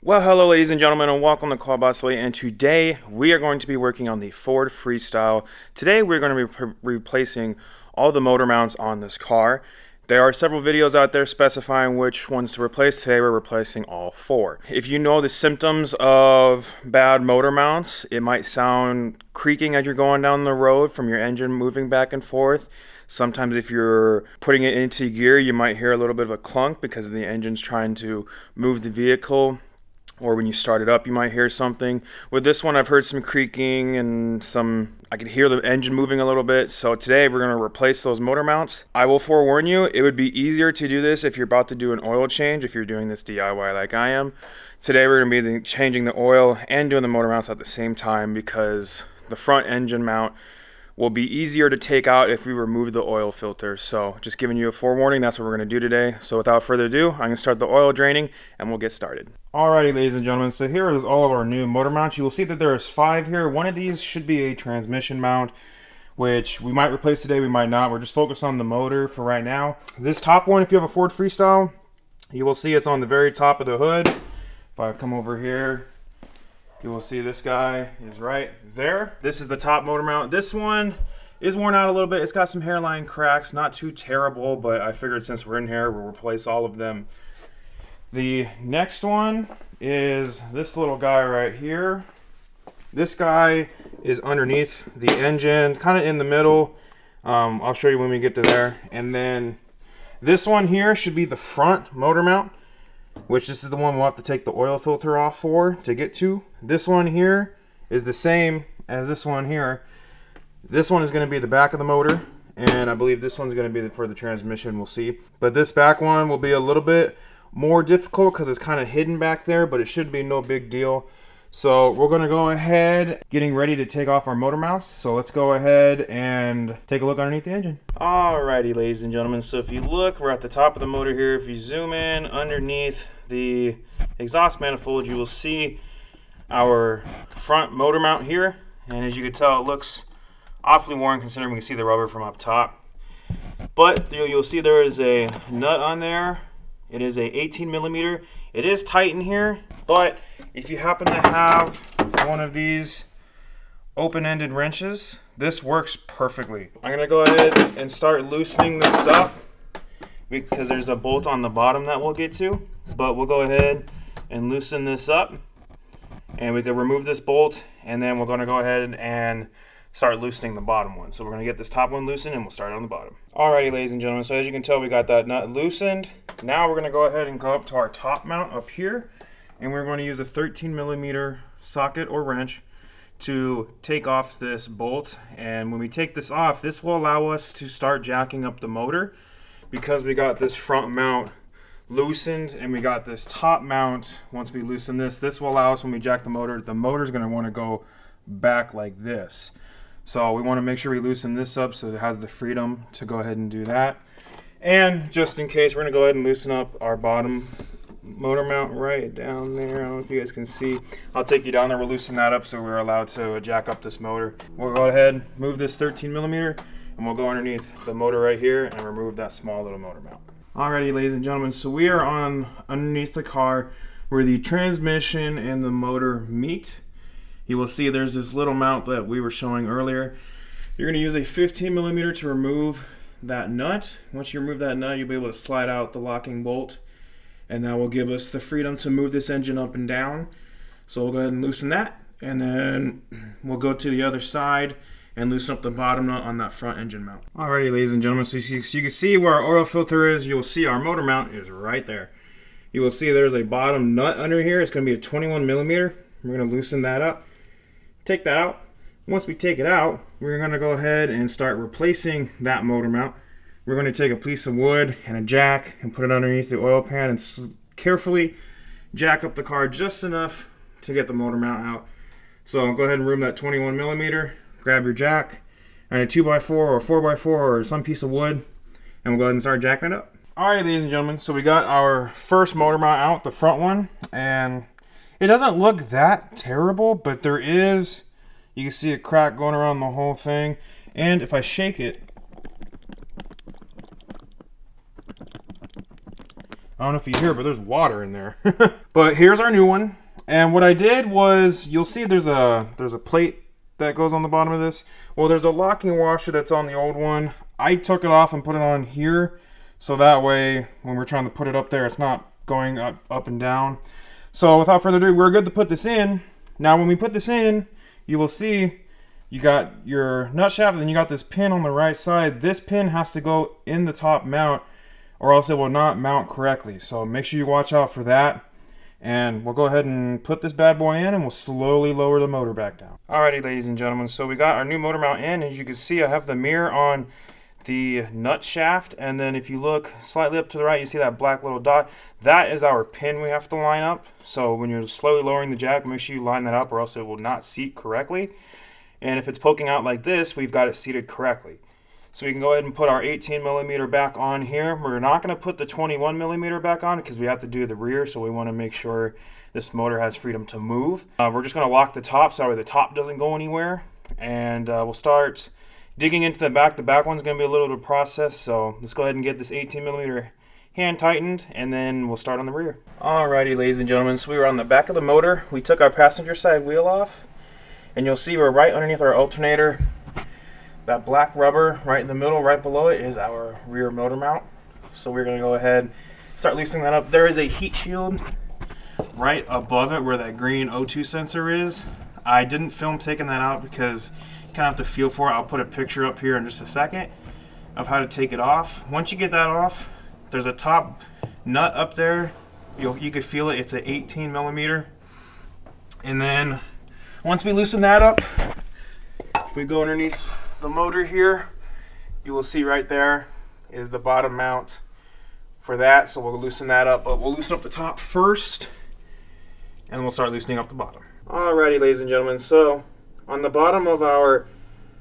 Well, hello ladies and gentlemen, and welcome to Call Boss Lee, and today we are going to be working on the Ford Freestyle. Today we're going to be replacing all the motor mounts on this car. There are several videos out there specifying which ones to replace. Today we're replacing all four. If you know the symptoms of bad motor mounts, it might sound creaking as you're going down the road from your engine moving back and forth. Sometimes if you're putting it into gear, you might hear a little bit of a clunk because the engine's trying to move the vehicle. Or when you start it up, you might hear something. With this one, I've heard some creaking and I could hear the engine moving a little bit. So today we're gonna replace those motor mounts. I will forewarn you, it would be easier to do this if you're about to do an oil change, if you're doing this DIY like I am. Today we're gonna be changing the oil and doing the motor mounts at the same time because the front engine mount will be easier to take out if we remove the oil filter. So just giving you a forewarning, that's what we're gonna do today. So without further ado, I'm gonna start the oil draining and we'll get started. Alrighty, ladies and gentlemen, so here is all of our new motor mounts. You will see that there is 5 here. One of these should be a transmission mount, which we might replace today, we might not. We're just focused on the motor for right now. This top one, if you have a Ford Freestyle, you will see it's on the very top of the hood. If I come over here, you will see this guy is right there. This is the top motor mount. This one is worn out a little bit. It's got some hairline cracks, not too terrible, but I figured since we're in here, we'll replace all of them. The next one is this little guy right here. This guy is underneath the engine, kind of in the middle. I'll show you when we get to there. And then this one here should be the front motor mount, which this is the one we'll have to take the oil filter off for to get to. This one here is the same as this one here. This one is going to be the back of the motor, and I believe this one's going to be for the transmission, we'll see. But this back one will be a little bit more difficult because it's kind of hidden back there, but it should be no big deal. So we're going to go ahead getting ready to take off our motor mounts. So let's go ahead and take a look underneath the engine. Alrighty, ladies and gentlemen, so if you look, we're at the top of the motor here. If you zoom in underneath the exhaust manifold, you will see our front motor mount here, and as you can tell, it looks awfully worn considering we can see the rubber from up top. But you'll see there is a nut on there. It is a 18 millimeter. It is tight in here, but if you happen to have one of these open-ended wrenches, this works perfectly. I'm gonna go ahead and start loosening this up because there's a bolt on the bottom that we'll get to, but we'll go ahead and loosen this up and we can remove this bolt, and then we're gonna go ahead and start loosening the bottom one. So we're gonna get this top one loosened and we'll start on the bottom. Alrighty, ladies and gentlemen, so as you can tell, we got that nut loosened. Now we're gonna go ahead and go up to our top mount up here, and we're going to use a 13 millimeter socket or wrench to take off this bolt. And when we take this off, this will allow us to start jacking up the motor because we got this front mount loosened and we got this top mount. Once we loosen this will allow us, when we jack the motor's gonna wanna go back like this. So we want to make sure we loosen this up so it has the freedom to go ahead and do that. And just in case, we're going to go ahead and loosen up our bottom motor mount right down there. I don't know if you guys can see. I'll take you down there. We'll loosen that up so we're allowed to jack up this motor. We'll go ahead, move this 13 millimeter, and we'll go underneath the motor right here and remove that small little motor mount. Alrighty, ladies and gentlemen, so we are on underneath the car where the transmission and the motor meet. You will see there's this little mount that we were showing earlier. You're going to use a 15 millimeter to remove that nut. Once you remove that nut, you'll be able to slide out the locking bolt, and that will give us the freedom to move this engine up and down. So we'll go ahead and loosen that, and then we'll go to the other side and loosen up the bottom nut on that front engine mount. Alrighty, ladies and gentlemen, so you can see where our oil filter is. You will see our motor mount is right there. You will see there's a bottom nut under here. It's going to be a 21 millimeter. We're going to loosen that up. Take that out. Once we take it out, we're going to go ahead and start replacing that motor mount. We're going to take a piece of wood and a jack and put it underneath the oil pan and carefully jack up the car just enough to get the motor mount out. So go ahead and remove that 21 millimeter, grab your jack and a 2x4 or 4x4 or some piece of wood, and we'll go ahead and start jacking it up. Alright, ladies and gentlemen, so we got our first motor mount out, the front one, and it doesn't look that terrible, but there is, you can see a crack going around the whole thing. And if I shake it, I don't know if you hear, but there's water in there. But here's our new one. And what I did was, you'll see there's a plate that goes on the bottom of this. Well, there's a locking washer that's on the old one. I took it off and put it on here, so that way when we're trying to put it up there, it's not going up and down. So without further ado, we're good to put this in. Now when we put this in, you will see you got your nut shaft, and then you got this pin on the right side. This pin has to go in the top mount, or else it will not mount correctly. So make sure you watch out for that. And we'll go ahead and put this bad boy in, and we'll slowly lower the motor back down. Alrighty, ladies and gentlemen, so we got our new motor mount in. As you can see, I have the mirror on the nut shaft, and then if you look slightly up to the right, you see that black little dot. That is our pin we have to line up. So when you're slowly lowering the jack, make sure you line that up, or else it will not seat correctly. And if it's poking out like this, we've got it seated correctly. So we can go ahead and put our 18mm back on here. We're not going to put the 21mm back on because we have to do the rear, so we want to make sure this motor has freedom to move. We're just going to lock the top so the top doesn't go anywhere. And we'll start digging into the back. The back one's going to be a little bit of a process, so let's go ahead and get this 18mm hand tightened, and then we'll start on the rear. Alrighty, ladies and gentlemen, so we were on the back of the motor. We took our passenger side wheel off, and you'll see we're right underneath our alternator. That black rubber right in the middle, right below it, is our rear motor mount. So we're going to go ahead and start loosening that up. There is a heat shield right above it where that green O2 sensor is. I didn't film taking that out because you kind of have to feel for it. I'll put a picture up here in just a second of how to take it off. Once you get that off, there's a top nut up there. You can feel it. It's an 18mm. And then once we loosen that up, we go underneath the motor here. You will see right there is the bottom mount for that, so we'll loosen that up, but we'll loosen up the top first, and we'll start loosening up the bottom. Alrighty, ladies and gentlemen, so on the bottom of our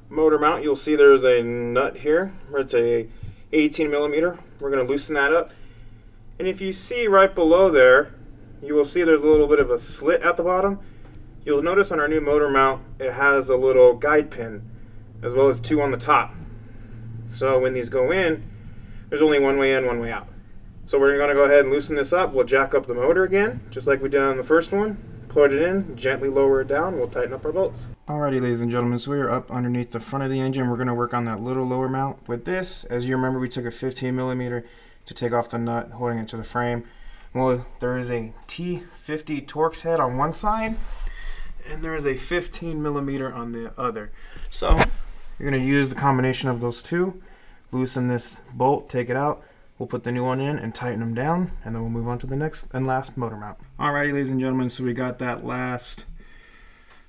motor mount, you'll see there's a nut here. It's a 18mm. We're going to loosen that up, and if you see right below there, you will see there's a little bit of a slit at the bottom. You'll notice on our new motor mount, it has a little guide pin, as well as two on the top. So when these go in, there's only one way in, one way out. So we're going to go ahead and loosen this up. We'll jack up the motor again, just like we did on the first one. Plug it in, gently lower it down, we'll tighten up our bolts. Alrighty, ladies and gentlemen, so we are up underneath the front of the engine. We're going to work on that little lower mount. With this, as you remember, we took a 15mm to take off the nut, holding it to the frame. Well, there is a T50 Torx head on one side, and there is a 15mm on the other. So you're going to use the combination of those two, loosen this bolt, take it out, we'll put the new one in and tighten them down, and then we'll move on to the next and last motor mount. Alrighty, ladies and gentlemen, so we got that last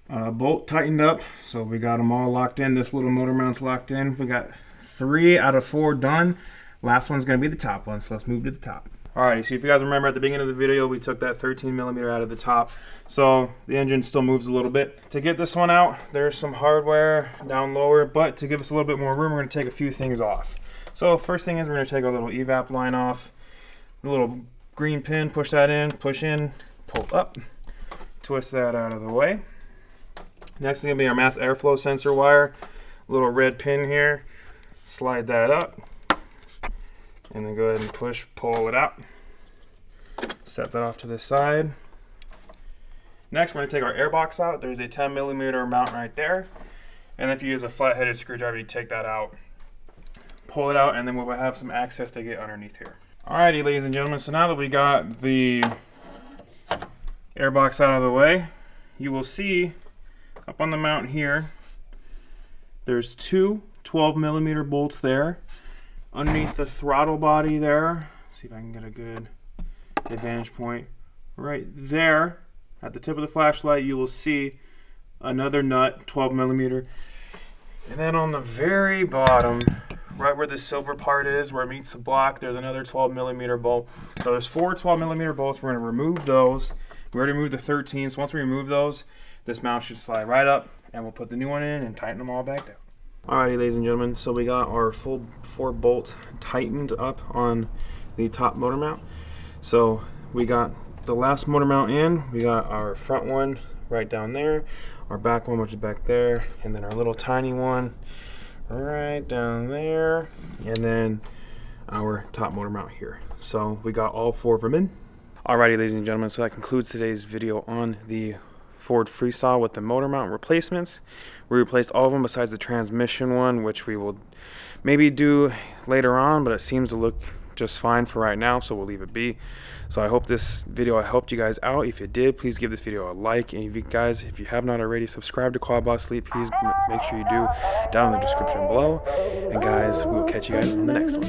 bolt tightened up, so we got them all locked in. This little motor mount's locked in. We got 3 out of 4 done. Last one's going to be the top one, so let's move to the top. Alrighty, so if you guys remember at the beginning of the video, we took that 13mm out of the top, so the engine still moves a little bit. To get this one out, there's some hardware down lower, but to give us a little bit more room, we're going to take a few things off. So first thing is we're going to take our little evap line off, the little green pin, push that in, push in, pull up, twist that out of the way. Next is going to be our mass airflow sensor wire, little red pin here, slide that up. And then go ahead and push, pull it out. Set that off to the side. Next, we're going to take our airbox out. There's a 10mm mount right there. And if you use a flat-headed screwdriver, you take that out, pull it out, and then we'll have some access to get underneath here. Alrighty, ladies and gentlemen, so now that we got the airbox out of the way, you will see up on the mount here, there's two 12mm bolts there. Underneath the throttle body there, see if I can get a good advantage point. Right there, at the tip of the flashlight, you will see another nut, 12mm. And then on the very bottom, right where the silver part is, where it meets the block, there's another 12mm bolt. So there's 4 12mm bolts. We're going to remove those. We already removed the 13, so once we remove those, this mount should slide right up, and we'll put the new one in and tighten them all back down. Alrighty, ladies and gentlemen, so we got our full 4 bolts tightened up on the top motor mount. So we got the last motor mount in, we got our front one right down there, our back one which is back there, and then our little tiny one right down there, and then our top motor mount here. So we got all 4 of them in. Alrighty, ladies and gentlemen, so that concludes today's video on the Ford Freestyle with the motor mount replacements. We replaced all of them besides the transmission one, which we will maybe do later on, but it seems to look just fine for right now, so we'll leave it be. So I hope this video helped you guys out. If it did, please give this video a like, and if you have not already, subscribe to Quad Boss Sleep. Please make sure you do down in the description below. And guys, we will catch you guys on the next one.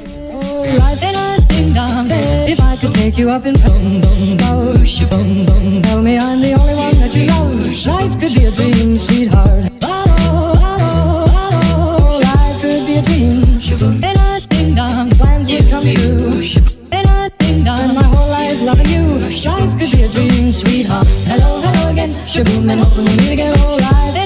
If I could take you up in tell me I'm the only one that you love. Life could be a dream, sweetheart. Life could be a dream. Plans would come true. My whole life loving you. Life could be a dream, sweetheart. Hello, hello again. Shaboom, and hoping we meet again. Oh, life.